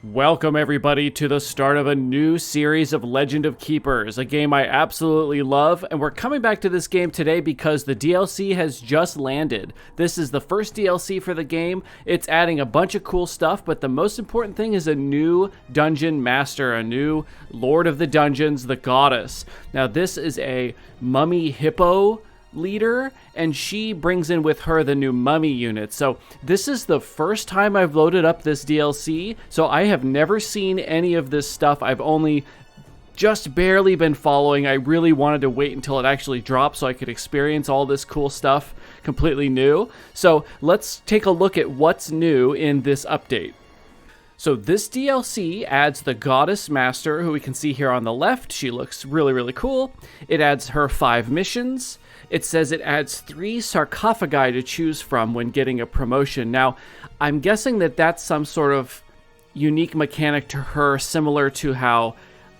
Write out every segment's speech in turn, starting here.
Welcome everybody to the start of a new series of Legend of Keepers, a game I absolutely love, and we're coming back to this game today because the DLC has just landed. This is the first DLC for the game. It's adding a bunch of cool stuff, but the most important thing is a new dungeon master, a new Lord of the Dungeons, the Goddess. Now this is a mummy hippo leader, and she brings in with her the new mummy unit. So this is the first time I've loaded up this DLC, so I have never seen any of this stuff. I've only just barely been following. I really wanted to wait until it actually dropped so I could experience all this cool stuff completely new. So let's take a look at what's new in this update. So this DLC adds the Goddess Master, who we can see here on the left. She looks really, really cool. It adds her 5 missions. It says it adds 3 sarcophagi to choose from when getting a promotion. Now, I'm guessing that that's some sort of unique mechanic to her, similar to how,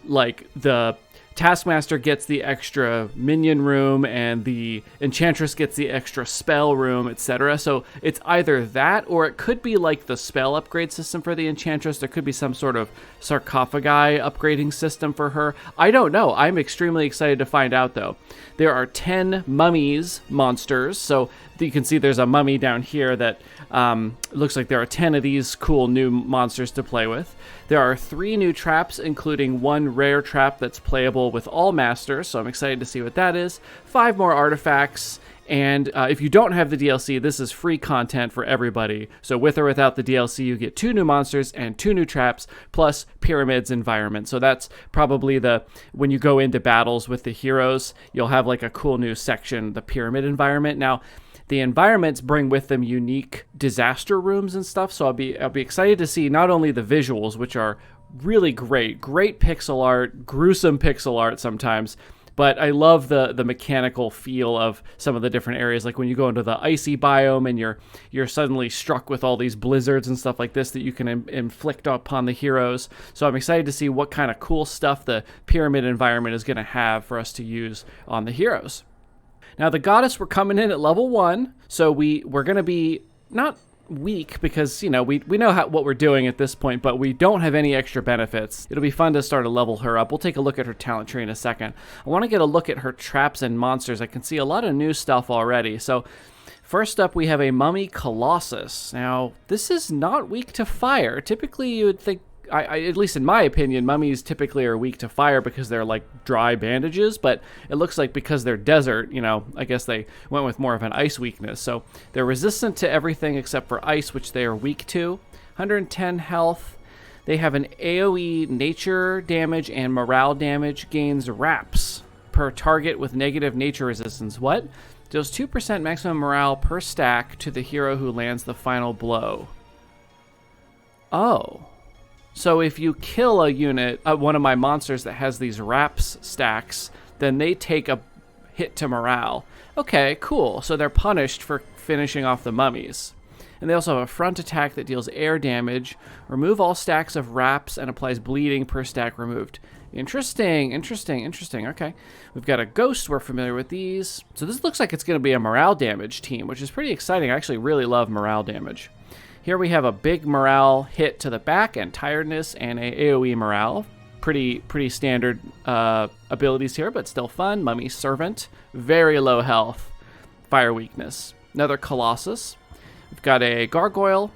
like, the Taskmaster gets the extra minion room and the Enchantress gets the extra spell room, etc. So it's either that, or it could be like the spell upgrade system for the Enchantress. There could be some sort of sarcophagi upgrading system for her. I don't know. I'm extremely excited to find out, though. There are 10 mummies monsters, so you can see there's a mummy down here that looks like there are 10 of these cool new monsters to play with. There are 3 new traps, including 1 rare trap that's playable with all masters, so I'm excited to see what that is. 5 more artifacts, and if you don't have the DLC, this is free content for everybody. So with or without the DLC, you get 2 new monsters and 2 new traps, plus Pyramids environment. So that's probably when you go into battles with the heroes, you'll have like a cool new section, the Pyramid environment. Now, the environments bring with them unique disaster rooms and stuff, so I'll be excited to see not only the visuals, which are really great pixel art, gruesome pixel art sometimes, but I love the mechanical feel of some of the different areas, like when you go into the icy biome and you're suddenly struck with all these blizzards and stuff like this that you can inflict upon the heroes. So I'm excited to see what kind of cool stuff the Pyramid environment is going to have for us to use on the heroes. Now, the Goddess, we're coming in at level 1, so we're going to be not weak because, you know, we know what we're doing at this point, but we don't have any extra benefits. It'll be fun to start to level her up. We'll take a look at her talent tree in a second. I want to get a look at her traps and monsters. I can see a lot of new stuff already. So first up, we have a Mummy Colossus. Now, this is not weak to fire. Typically, you would think, at least in my opinion, mummies typically are weak to fire because they're like dry bandages, but it looks like because they're desert, you know, I guess they went with more of an ice weakness. So they're resistant to everything except for ice, which they are weak to. 110 health. They have an AoE nature damage and morale damage, gains wraps per target with negative nature resistance. What? Deals 2% maximum morale per stack to the hero who lands the final blow. Oh. So if you kill a unit, one of my monsters that has these wraps stacks, then they take a hit to morale. Okay, cool. So they're punished for finishing off the mummies. And they also have a front attack that deals air damage. Remove all stacks of wraps and applies bleeding per stack removed. Interesting. Okay. We've got a ghost. We're familiar with these. So this looks like it's going to be a morale damage team, which is pretty exciting. I actually really love morale damage. Here we have a big morale hit to the back and tiredness and a AoE morale. Pretty standard abilities here, but still fun. Mummy Servant, very low health, fire weakness. Another Colossus. We've got a Gargoyle,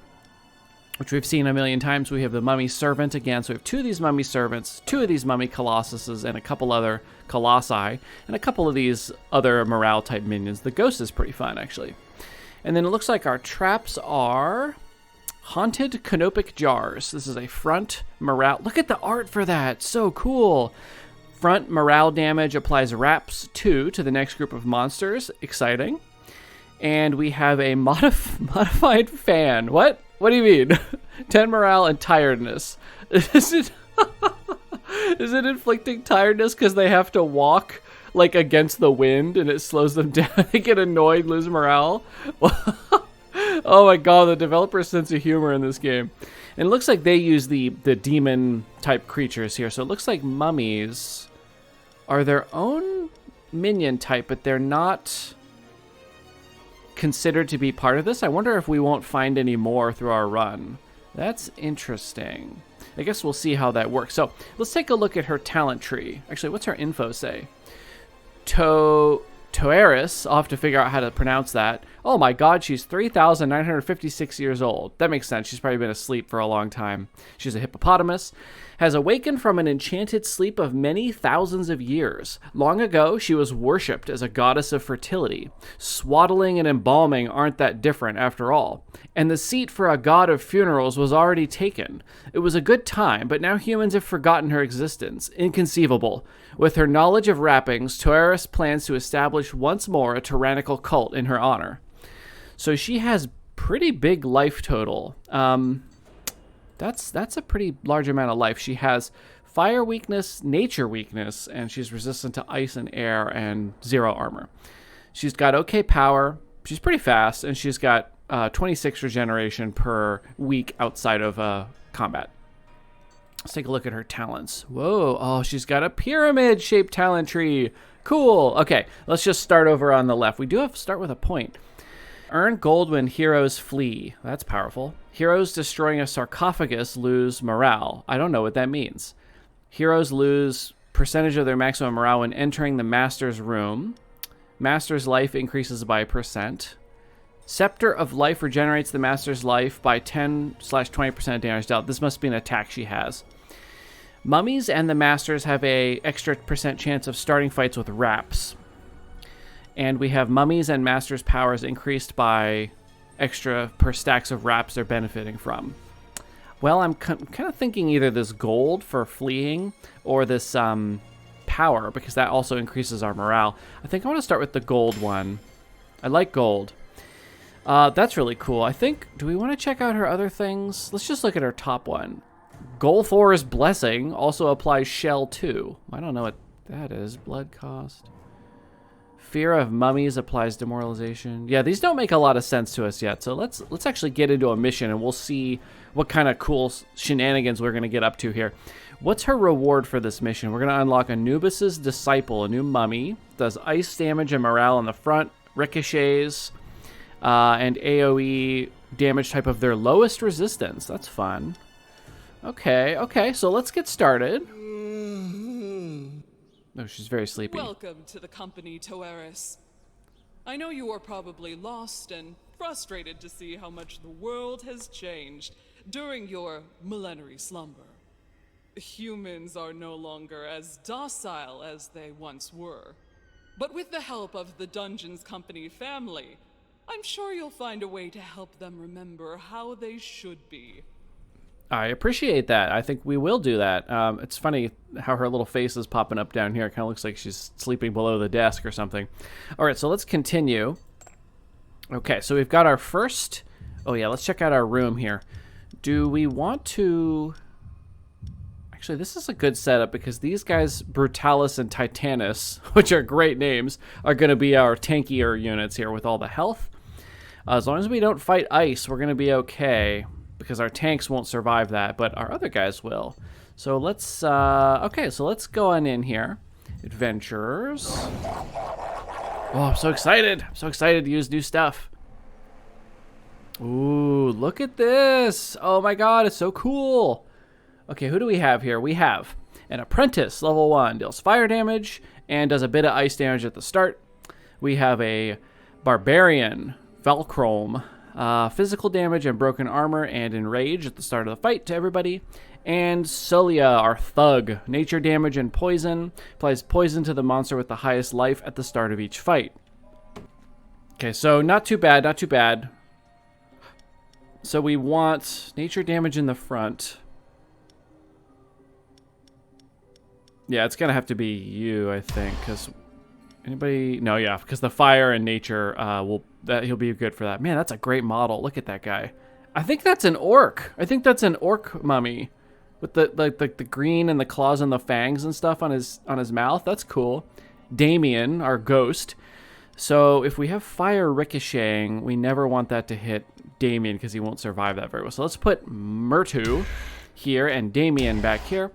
which we've seen a million times. We have the Mummy Servant again. So we have 2 of these Mummy Servants, 2 of these Mummy Colossuses, and a couple other Colossi, and a couple of these other morale type minions. The Ghost is pretty fun, actually. And then it looks like our traps are Haunted Canopic Jars. This is a front morale. Look at the art for that. So cool. Front morale damage applies wraps 2 to the next group of monsters. Exciting. And we have a modified fan. What? What do you mean? 10 morale and tiredness. Is it inflicting tiredness because they have to walk like against the wind and it slows them down? They get annoyed, lose morale. Oh my god, the developer's sense of humor in this game. And it looks like they use the demon type creatures here. So it looks like mummies are their own minion type, but they're not considered to be part of this. I wonder if we won't find any more through our run. That's interesting. I guess we'll see how that works. So let's take a look at her talent tree. Actually, what's her info say? Toeris, I'll have to figure out how to pronounce that. Oh my god, she's 3,956 years old. That makes sense. She's probably been asleep for a long time. She's a hippopotamus. Has awakened from an enchanted sleep of many thousands of years. Long ago, she was worshipped as a goddess of fertility. Swaddling and embalming aren't that different after all. And the seat for a god of funerals was already taken. It was a good time, but now humans have forgotten her existence. Inconceivable. With her knowledge of wrappings, Toeris plans to establish once more a tyrannical cult in her honor. So she has pretty big life total. That's a pretty large amount of life. She has fire weakness, nature weakness, and she's resistant to ice and air and 0 armor. She's got okay power. She's pretty fast, and she's got 26 regeneration per week outside of combat. Let's take a look at her talents. Whoa, oh, she's got a pyramid-shaped talent tree. Cool. Okay, let's just start over on the left. We do have to start with a point. Earn gold when heroes flee. That's powerful. Heroes destroying a sarcophagus lose morale. I don't know what that means. Heroes lose percentage of their maximum morale when entering the master's room. Master's life increases by 1%. Scepter of Life regenerates the master's life by 10/20% damage dealt. This must be an attack she has. Mummies and the masters have a extra percent chance of starting fights with wraps. And we have mummies and masters' powers increased by extra per stacks of wraps they're benefiting from. Well, I'm kind of thinking either this gold for fleeing or this power, because that also increases our morale. I think I want to start with the gold one. I like gold. That's really cool. I think, do we want to check out her other things? Let's just look at her top one. Golthor's Blessing also applies Shell 2. I don't know what that is. Blood cost. Fear of Mummies applies Demoralization. Yeah, these don't make a lot of sense to us yet. So let's actually get into a mission and we'll see what kind of cool shenanigans we're going to get up to here. What's her reward for this mission? We're going to unlock Anubis's Disciple, a new mummy. Does ice damage and morale on the front, ricochets, and AoE damage type of their lowest resistance. That's fun. Okay, so let's get started. Oh, she's very sleepy. Welcome to the company, Toeris. I know you are probably lost and frustrated to see how much the world has changed during your millenary slumber. Humans are no longer as docile as they once were. But with the help of the Dungeons Company family, I'm sure you'll find a way to help them remember how they should be. I appreciate that. I think we will do that. It's funny how her little face is popping up down here. It kind of looks like she's sleeping below the desk or something. All right, so let's continue. Okay, so we've got our first... Oh, yeah, let's check out our room here. Do we want to... Actually, this is a good setup because these guys, Brutalis and Titanus, which are great names, are going to be our tankier units here with all the health. As long as we don't fight ice, we're going to be okay, because our tanks won't survive that, but our other guys will. So let's, okay, so let's go on in here. Adventurers. Oh, I'm so excited. I'm so excited to use new stuff. Ooh, look at this. Oh my god, it's so cool. Okay, who do we have here? We have an apprentice, level 1, deals fire damage and does a bit of ice damage at the start. We have a barbarian, Valchrome, physical damage and broken armor and enrage at the start of the fight to everybody. And Solia, our thug, nature damage and poison, applies poison to the monster with the highest life at the start of each fight. Okay, so not too bad, not too bad. So we want nature damage in the front. Yeah, it's gonna have to be you, I think, because anybody? No, yeah, because the fire and nature he'll be good for that. Man, that's a great model. Look at that guy. I think that's an orc. I think that's an orc mummy with the green and the claws and the fangs and stuff on his mouth. That's cool. Damien, our ghost. So if we have fire ricocheting, we never want that to hit Damien because he won't survive that very well. So let's put Murtu here and Damien back here.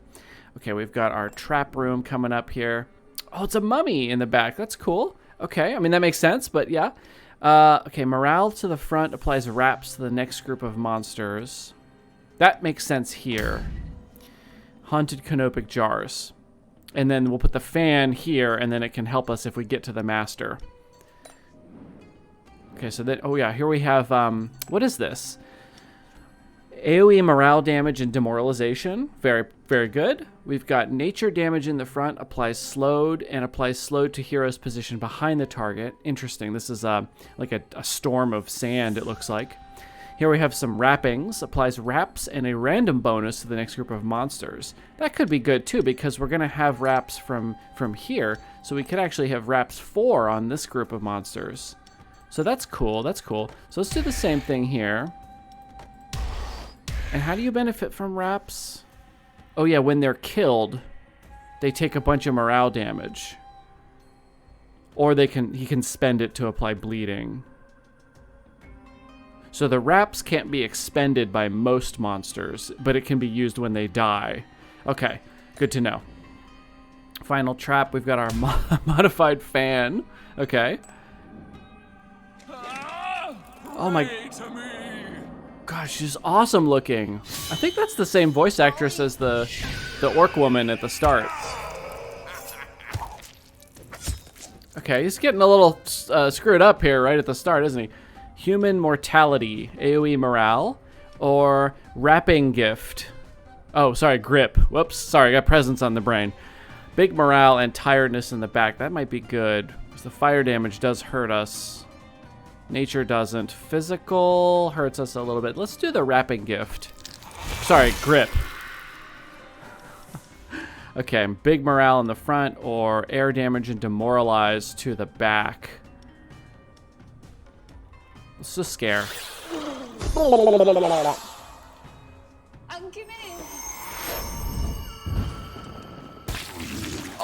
Okay, we've got our trap room coming up here. Oh, it's a mummy in the back. That's cool. Okay, I mean, that makes sense, but yeah. Okay, morale to the front applies wraps to the next group of monsters. That makes sense here. Haunted canopic jars. And then we'll put the fan here, and then it can help us if we get to the master. Okay, so that, oh yeah, here we have, what is this? AoE morale damage and demoralization. Very, very good. We've got nature damage in the front, applies slowed, and applies slowed to hero's position behind the target. Interesting. This is like a storm of sand, it looks like. Here we have some wrappings. Applies wraps and a random bonus to the next group of monsters. That could be good too, because we're going to have wraps from here. So we could actually have wraps 4 on this group of monsters. So that's cool. That's cool. So let's do the same thing here. And how do you benefit from wraps? Oh yeah, when they're killed, they take a bunch of morale damage. Or he can spend it to apply bleeding. So the wraps can't be expended by most monsters, but it can be used when they die. Okay, good to know. Final trap, we've got our modified fan. Okay. Oh my... Gosh, she's awesome looking. I think that's the same voice actress as the orc woman at the start. Okay, he's getting a little screwed up here right at the start, isn't he? Human mortality, AoE morale, or wrapping gift. Oh, sorry, grip. Whoops, sorry, I got presence on the brain. Big morale and tiredness in the back. That might be good, because the fire damage does hurt us. Nature doesn't. Physical hurts us a little bit. Let's do the wrapping gift. Sorry, grip. Okay, big morale in the front or air damage and demoralize to the back. Let's just scare.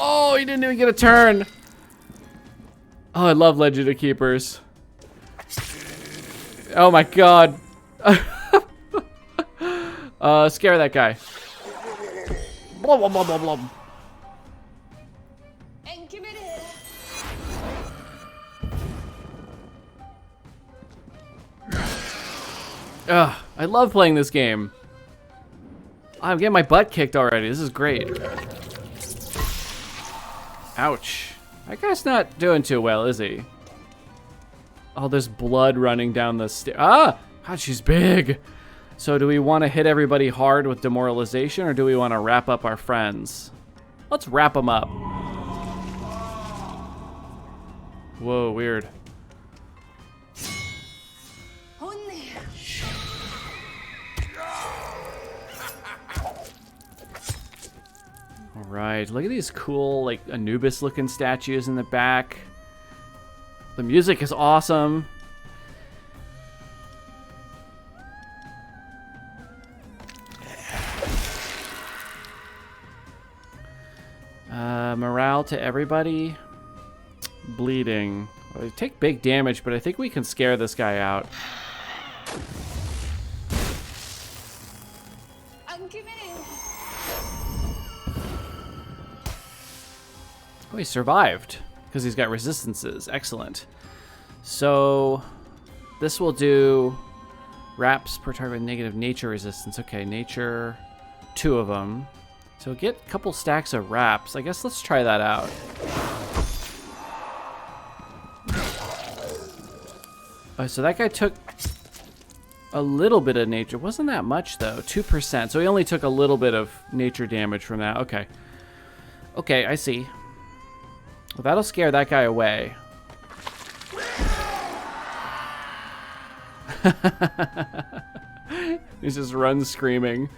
Oh, he didn't even get a turn. Oh, I love Legend of Keepers. Oh my god. Scare that guy. Blah, blah, blah, blah, blah. Ugh, I love playing this game. I'm getting my butt kicked already. This is great. Ouch. That guy's not doing too well, is he? Oh, there's blood running down the stairs. Ah! God, she's big. So do we want to hit everybody hard with demoralization, or do we want to wrap up our friends? Let's wrap them up. Whoa, weird. All right, look at these cool, like, Anubis-looking statues in the back. The music is awesome. Morale to everybody. Bleeding. Well, we take big damage, but I think we can scare this guy out. Oh, he survived because he's got resistances. Excellent. So this will do wraps per target with negative nature resistance. Okay, nature, 2 of them. So get a couple stacks of wraps. I guess let's try that out. So that guy took a little bit of nature. Wasn't that much though, 2%. So he only took a little bit of nature damage from that. Okay. Okay, I see. Well, that'll scare that guy away. He just runs screaming.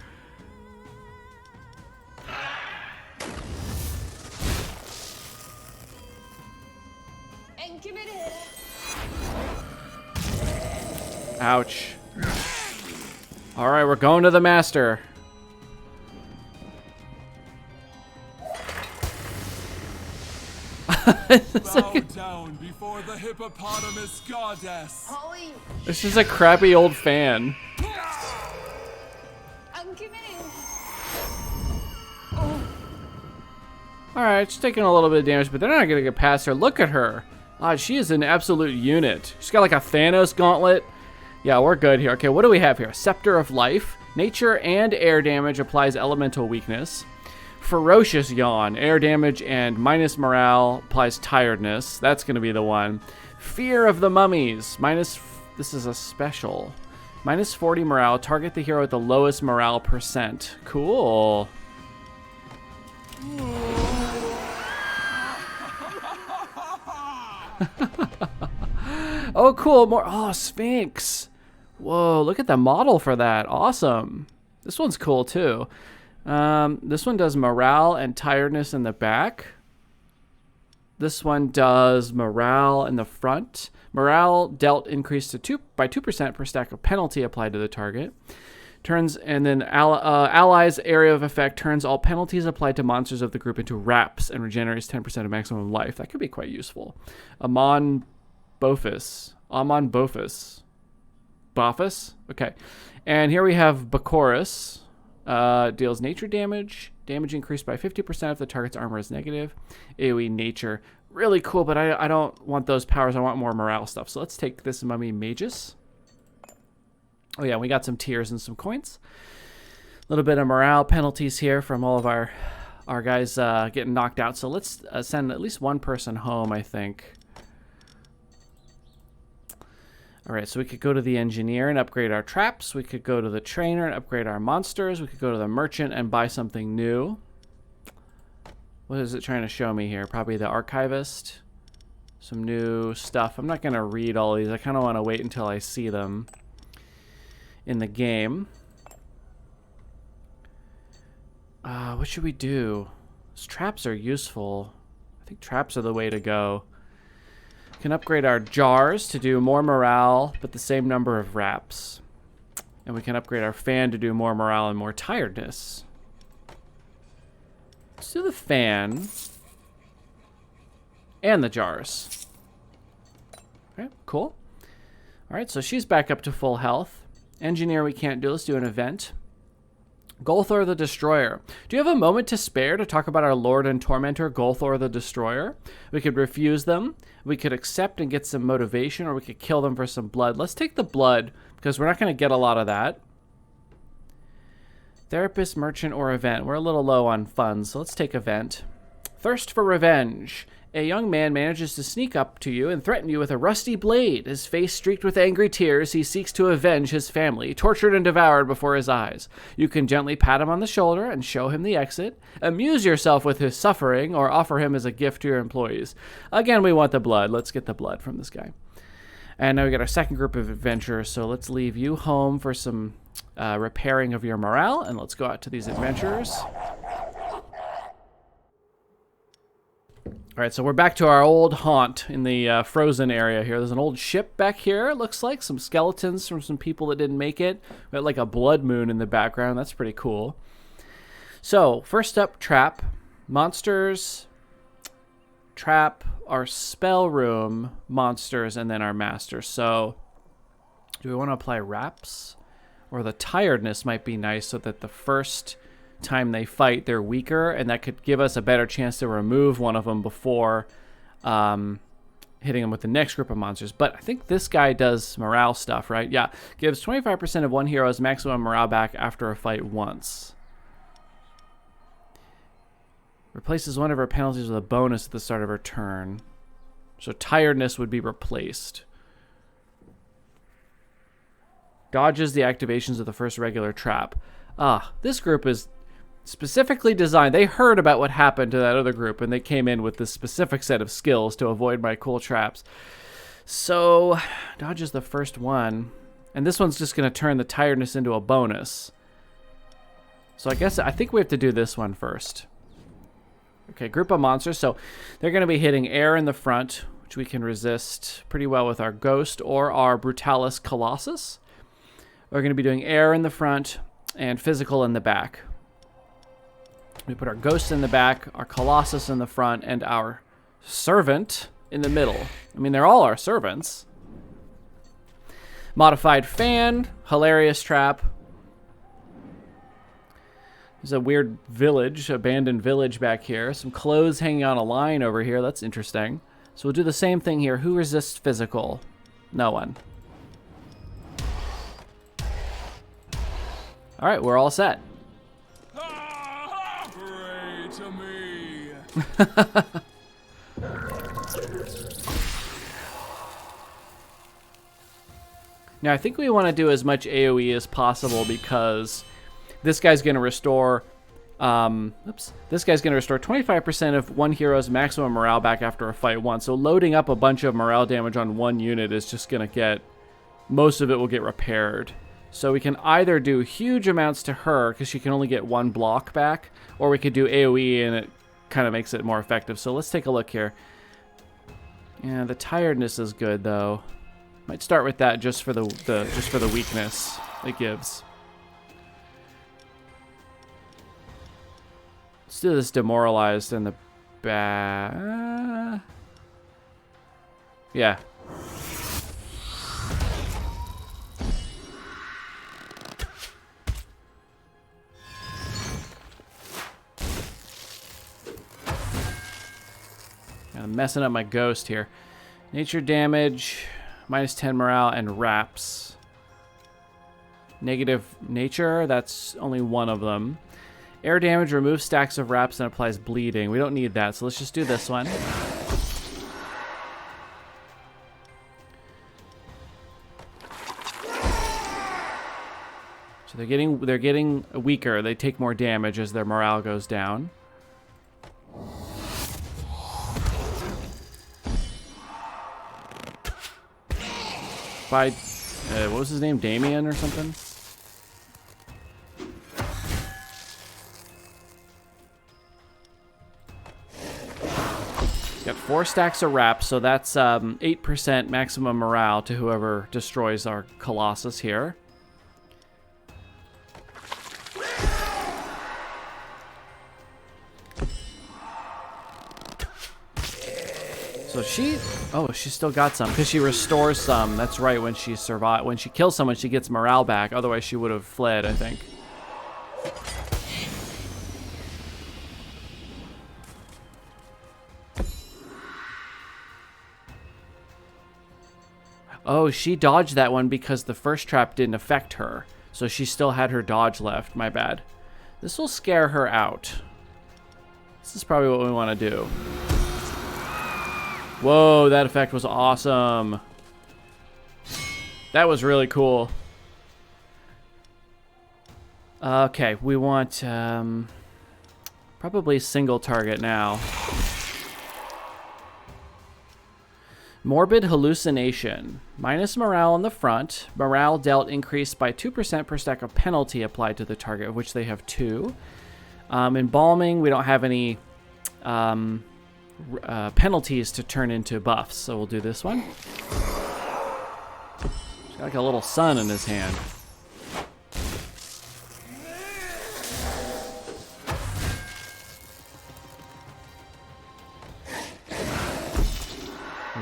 Ouch. Alright, we're going to the master. Bow down before the hippopotamus goddess. This is a crappy old fan. Alright, she's taking a little bit of damage, but they're not gonna get past her. Look at her. She is an absolute unit. She's got like a Thanos gauntlet. Yeah, we're good here. Okay, what do we have here? Scepter of Life. Nature and air damage applies elemental weakness. Ferocious Yawn. Air damage and minus morale applies tiredness. That's going to be the one. Fear of the Mummies. This is a special. Minus 40 morale. Target the hero with the lowest morale percent. Cool. Oh, cool. More. Oh, Sphinx. Whoa, look at the model for that. Awesome. This one's cool, too. This one does morale and tiredness in the back. This one does morale in the front. Morale dealt increased to by 2% per stack of penalty applied to the target. Turns, and then allies area of effect turns all penalties applied to monsters of the group into wraps and regenerates 10% of maximum life. That could be quite useful. Amon Bophus. Bophus? Okay. And here we have Bacoris. Deals nature damage. Damage increased by 50% if the target's armor is negative. AoE nature. Really cool, but I don't want those powers. I want more morale stuff. So let's take this Mummy Magus. Oh yeah, we got some tears and some coins. A little bit of morale penalties here from all of our guys getting knocked out. So let's send at least one person home, I think. All right, so we could go to the engineer and upgrade our traps. We could go to the trainer and upgrade our monsters. We could go to the merchant and buy something new. What is it trying to show me here? Probably the archivist. Some new stuff. I'm not going to read all these. I kind of want to wait until I see them in the game. What should we do? Those traps are useful. I think traps are the way to go. We can upgrade our jars to do more morale, but the same number of wraps. And we can upgrade our fan to do more morale and more tiredness. Let's do the fan and the jars. Okay, cool. All right, so she's back up to full health. Engineer we can't do. Let's do an event. Golthor the Destroyer. Do you have a moment to spare to talk about our Lord and Tormentor, Golthor the Destroyer? We could refuse them. We could accept and get some motivation, or we could kill them for some blood. Let's take the blood, because we're not going to get a lot of that. Therapist, merchant, or event. We're a little low on funds, so let's take event. Thirst for revenge. A young man manages to sneak up to you and threaten you with a rusty blade. His face streaked with angry tears, he seeks to avenge his family, tortured and devoured before his eyes. You can gently pat him on the shoulder and show him the exit. Amuse yourself with his suffering, or offer him as a gift to your employees. Again, we want the blood. Let's get the blood from this guy. And now we got our second group of adventurers, so let's leave you home for some repairing of your morale, and let's go out to these adventurers. All right, so we're back to our old haunt in the frozen area here. There's an old ship back here, it looks like. Some skeletons from some people that didn't make it. We got like a blood moon in the background. That's pretty cool. So, first up, trap. Monsters, trap, our spell room, monsters, and then our masters. So, do we want to apply wraps? Or the tiredness might be nice so that the first time they fight, they're weaker, and that could give us a better chance to remove one of them before hitting them with the next group of monsters. But I think this guy does morale stuff, right? Yeah, gives 25% of one hero's maximum morale back after a fight once. Replaces one of her penalties with a bonus at the start of her turn. So tiredness would be replaced. Dodges the activations of the first regular trap. This group is specifically designed. They heard about what happened to that other group, and they came in with this specific set of skills to avoid my cool traps. So, dodges the first one. And this one's just going to turn the tiredness into a bonus. So I think we have to do this one first. Okay, group of monsters. So, they're going to be hitting air in the front, which we can resist pretty well with our Ghost or our Brutalis Colossus. We're going to be doing air in the front and physical in the back. We put our Ghost in the back, our Colossus in the front, and our Servant in the middle. I mean, they're all our servants. Modified fan, hilarious trap. There's a weird village, abandoned village back here. Some clothes hanging on a line over here. That's interesting. So we'll do the same thing here. Who resists physical? No one. All right, we're all set. Great to me. Now, I think we want to do as much AoE as possible because this guy's going to restore... This guy's going to restore 25% of one hero's maximum morale back after a fight once. So loading up a bunch of morale damage on one unit is just going to get... Most of it will get repaired. So we can either do huge amounts to her because she can only get one block back, or we could do AoE and it kind of makes it more effective. So let's take a look here. Yeah, the tiredness is good though. Might start with that just for the weakness it gives. Let's do this demoralized in the back. Yeah. I'm messing up my ghost here. Nature damage, minus 10 morale, and wraps. Negative nature, that's only one of them. Air damage removes stacks of wraps and applies bleeding. We don't need that, so let's just do this one. So they're getting weaker. They take more damage as their morale goes down. By what was his name? Damien or something? Got 4 stacks of wraps, so that's 8% maximum morale to whoever destroys our Colossus here. So she still got some because she restores some. That's right. When she kills someone, she gets morale back. Otherwise, she would have fled, I think. Oh, she dodged that one because the first trap didn't affect her. So she still had her dodge left. My bad. This will scare her out. This is probably what we want to do. Whoa, that effect was awesome. That was really cool. Okay, we want probably single target now. Morbid hallucination. Minus morale on the front. Morale dealt increased by 2% per stack of penalty applied to the target, of which they have 2. Embalming, we don't have any penalties to turn into buffs, so we'll do this one. He's got like a little sun in his hand.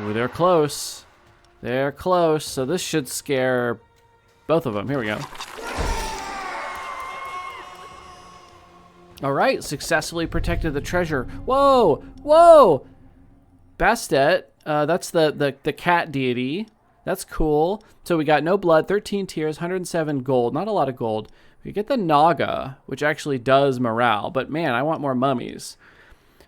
Ooh, they're close. They're close, so this should scare both of them. Here we go. All right, successfully protected the treasure. Whoa, whoa! Bastet, that's the cat deity. That's cool. So we got no blood, 13 tears, 107 gold. Not a lot of gold. We get the Naga, which actually does morale, but man, I want more mummies.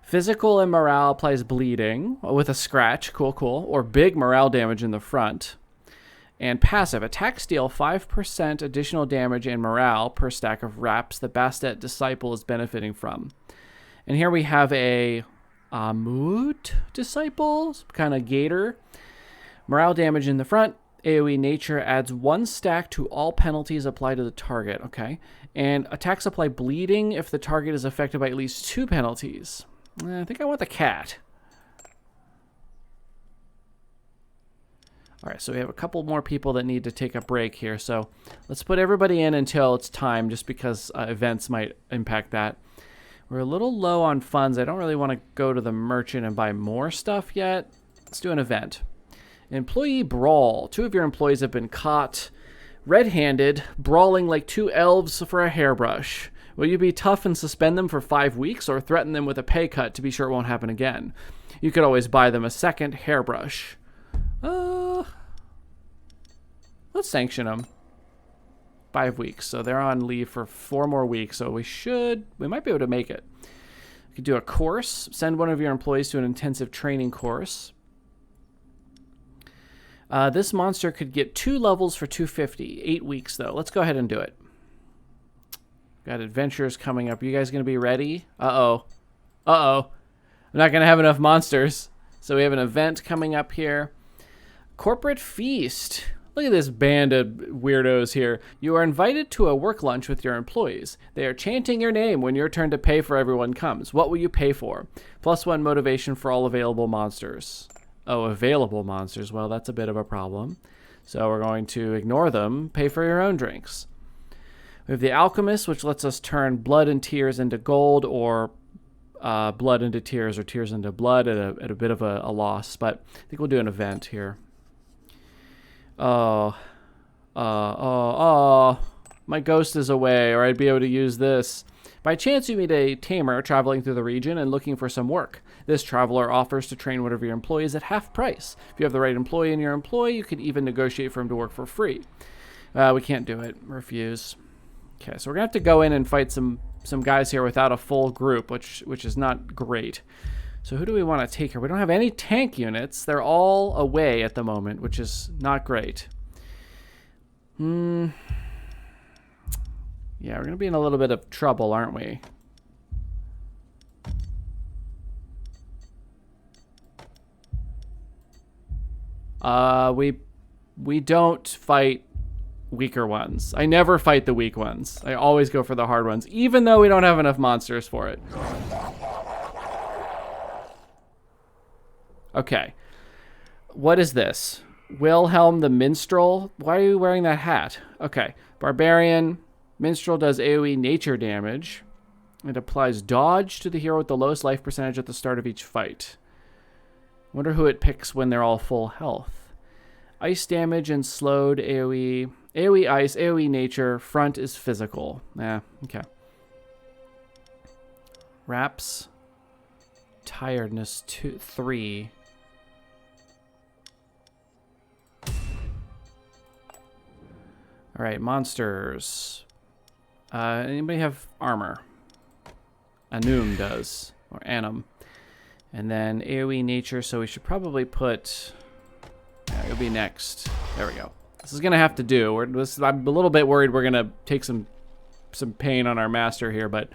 Physical and morale applies bleeding with a scratch. Cool, cool. Or big morale damage in the front. And passive. Attacks deal 5% additional damage and morale per stack of wraps the Bastet Disciple is benefiting from. And here we have a Amut Disciple, kind of gator. Morale damage in the front. AoE nature adds 1 stack to all penalties applied to the target. Okay. And attacks apply bleeding if the target is affected by at least 2 penalties. I think I want the cat. All right, so we have a couple more people that need to take a break here. So let's put everybody in until it's time, just because events might impact that. We're a little low on funds. I don't really want to go to the merchant and buy more stuff yet. Let's do an event. Employee brawl. 2 of your employees have been caught red-handed, brawling like 2 elves for a hairbrush. Will you be tough and suspend them for 5 weeks, or threaten them with a pay cut to be sure it won't happen again? You could always buy them a second hairbrush. Let's sanction them. 5 weeks. So they're on leave for 4 more weeks. So we might be able to make it. You could do a course. Send one of your employees to an intensive training course. This monster could get 2 levels for 250. 8 weeks, though. Let's go ahead and do it. Got adventures coming up. You guys going to be ready? Uh-oh. Uh-oh. I'm not going to have enough monsters. So we have an event coming up here. Corporate Feast. Look at this band of weirdos here. You are invited to a work lunch with your employees. They are chanting your name when your turn to pay for everyone comes. What will you pay for? +1 motivation for all available monsters. Oh, available monsters. Well, that's a bit of a problem. So we're going to ignore them. Pay for your own drinks. We have the Alchemist, which lets us turn blood and tears into gold, or blood into tears, or tears into blood at a bit of a loss. But I think we'll do an event here. My ghost is away, or I'd be able to use this. By chance, you meet a tamer traveling through the region and looking for some work. This traveler offers to train one of your employees at half price. If you have the right employee in your employ, you could even negotiate for him to work for free. We can't do it. Refuse. Okay, so we're gonna have to go in and fight some guys here without a full group, which is not great. So who do we want to take here? We don't have any tank units. They're all away at the moment, which is not great. Yeah, we're gonna be in a little bit of trouble, aren't we? We don't fight weaker ones. I never fight the weak ones. I always go for the hard ones, even though we don't have enough monsters for it. Okay. What is this? Wilhelm the Minstrel? Why are you wearing that hat? Okay. Barbarian. Minstrel does AoE nature damage. It applies dodge to the hero with the lowest life percentage at the start of each fight. Wonder who it picks when they're all full health. Ice damage and slowed AoE. AoE ice, AoE nature. Front is physical. Okay. Wraps. Tiredness 3. All right, monsters. Anybody have armor? Anum does, or Anum. And then AoE nature, so we should probably put... Yeah, it'll be next. There we go. This is going to have to do. I'm a little bit worried we're going to take some pain on our master here, but...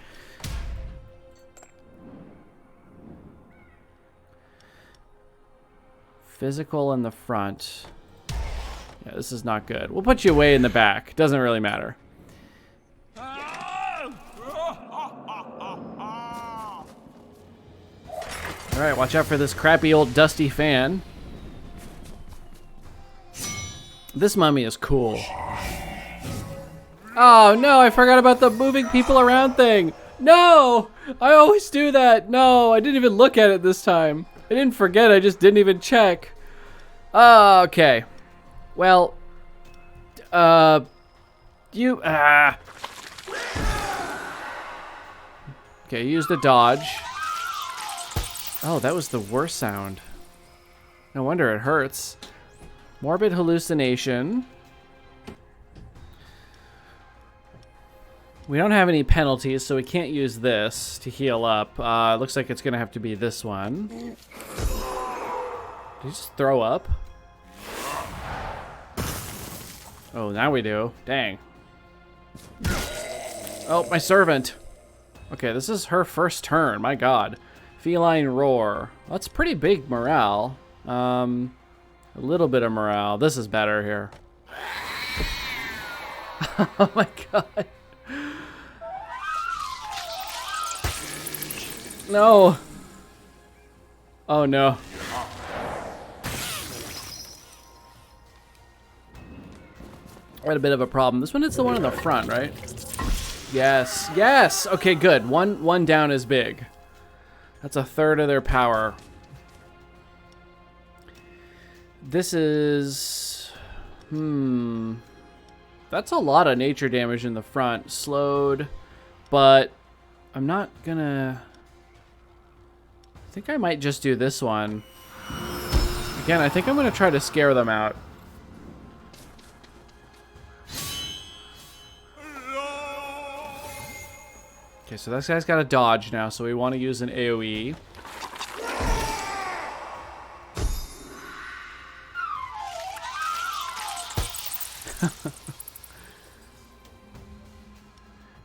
Physical in the front. Yeah, this is not good. We'll put you way in the back. Doesn't really matter. Alright, watch out for this crappy old dusty fan. This mummy is cool. Oh no, I forgot about the moving people around thing. No! I always do that. No, I didn't even look at it this time. I didn't forget, I just didn't even check. Okay. Well, Okay, use the dodge. Oh, that was the worst sound. No wonder it hurts. Morbid hallucination. We don't have any penalties, so we can't use this to heal up. Looks like it's gonna have to be this one. Did you just throw up? Oh, now we do. Dang. Oh, my servant. Okay, this is her first turn. My God. Feline roar. Well, that's pretty big morale. A little bit of morale. This is better here. Oh my God. No. Oh no. I had a bit of a problem. This one is the one in the front, right? Yes. Yes. Okay, good. One down is big. That's a third of their power. This is... That's a lot of nature damage in the front. Slowed. But I'm not gonna... I think I might just do this one. Again, I think I'm gonna try to scare them out. Okay, Okay, so this guy's got a dodge now, so we want to use an AoE.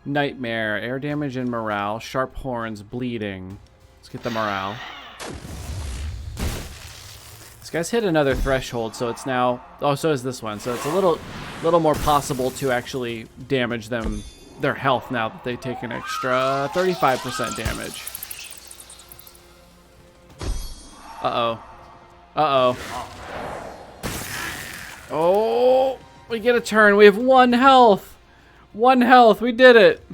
Nightmare, air damage and morale, sharp horns, bleeding. Let's get the morale. This guy's hit another threshold, so it's now... Oh, so is this one. So it's a little more possible to actually damage them, their health, now that they take an extra 35% damage. Uh-oh. Uh-oh. Oh, we get a turn. We have 1 health. 1 health. We did it.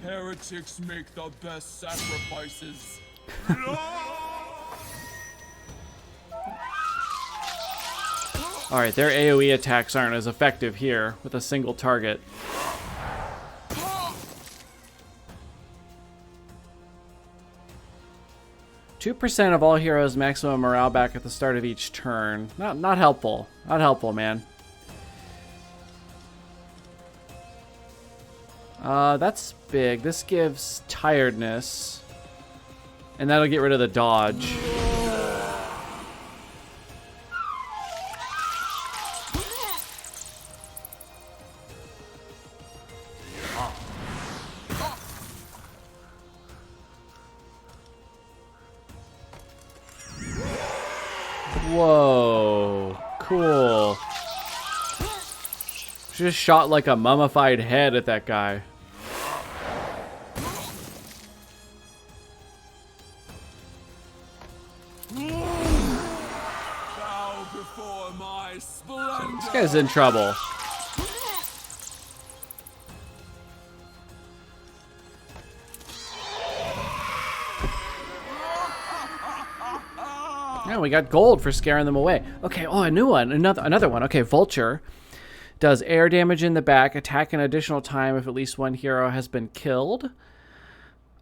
Heretics make the best sacrifices. Alright, their AoE attacks aren't as effective here with a single target. %2 of all heroes maximum morale back at the start of each turn. Not helpful. Not helpful, man. That's big. This gives tiredness. And that'll get rid of the dodge. Whoa. Cool. She just shot like a mummified head at that guy. Bow before my splendor. This guy's in trouble. Yeah, we got gold for scaring them away. Okay, oh, a new one. Another one. Okay, Vulture does air damage in the back, attack an additional time if at least 1 hero has been killed.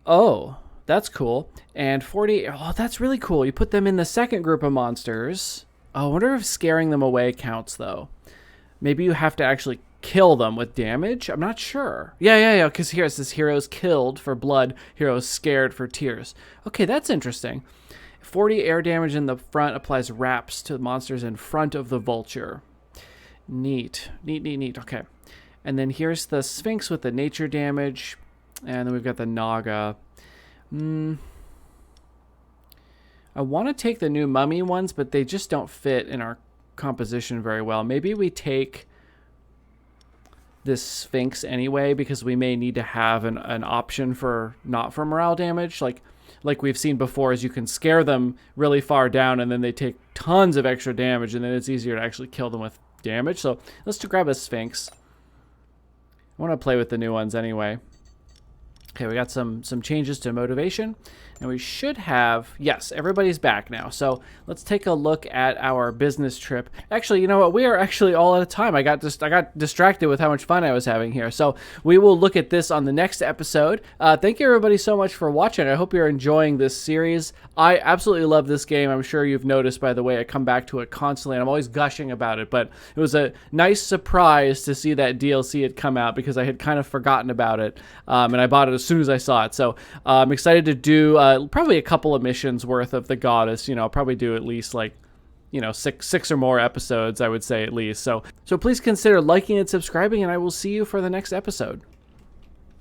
Oh, that's cool. And 40... Oh, that's really cool. You put them in the second group of monsters. Oh, I wonder if scaring them away counts, though. Maybe you have to actually kill them with damage? I'm not sure. Yeah, because here it says heroes killed for blood, heroes scared for tears. Okay, that's interesting. 40 air damage in the front applies wraps to the monsters in front of the Vulture. Neat. Neat. Okay. And then here's the Sphinx with the nature damage. And then we've got the Naga. I want to take the new mummy ones, but they just don't fit in our composition very well. Maybe we take this Sphinx anyway, because we may need to have an option for not for morale damage. Like we've seen before, is you can scare them really far down and then they take tons of extra damage, and then it's easier to actually kill them with damage. So let's grab a Sphinx. I want to play with the new ones anyway. Okay, we got some changes to motivation, and we should have, yes, everybody's back now. So let's take a look at our business trip. Actually, you know what? We are actually all out of time. I got distracted with how much fun I was having here. So we will look at this on the next episode. Thank you everybody so much for watching. I hope you're enjoying this series. I absolutely love this game. I'm sure you've noticed by the way I come back to it constantly, and I'm always gushing about it. But it was a nice surprise to see that DLC had come out, because I had kind of forgotten about it, and I bought it as soon as I saw it. So I'm excited to do probably a couple of missions worth of the Goddess. I'll probably do at least six or more episodes, I would say, at least. So please consider liking and subscribing, and I will see you for the next episode.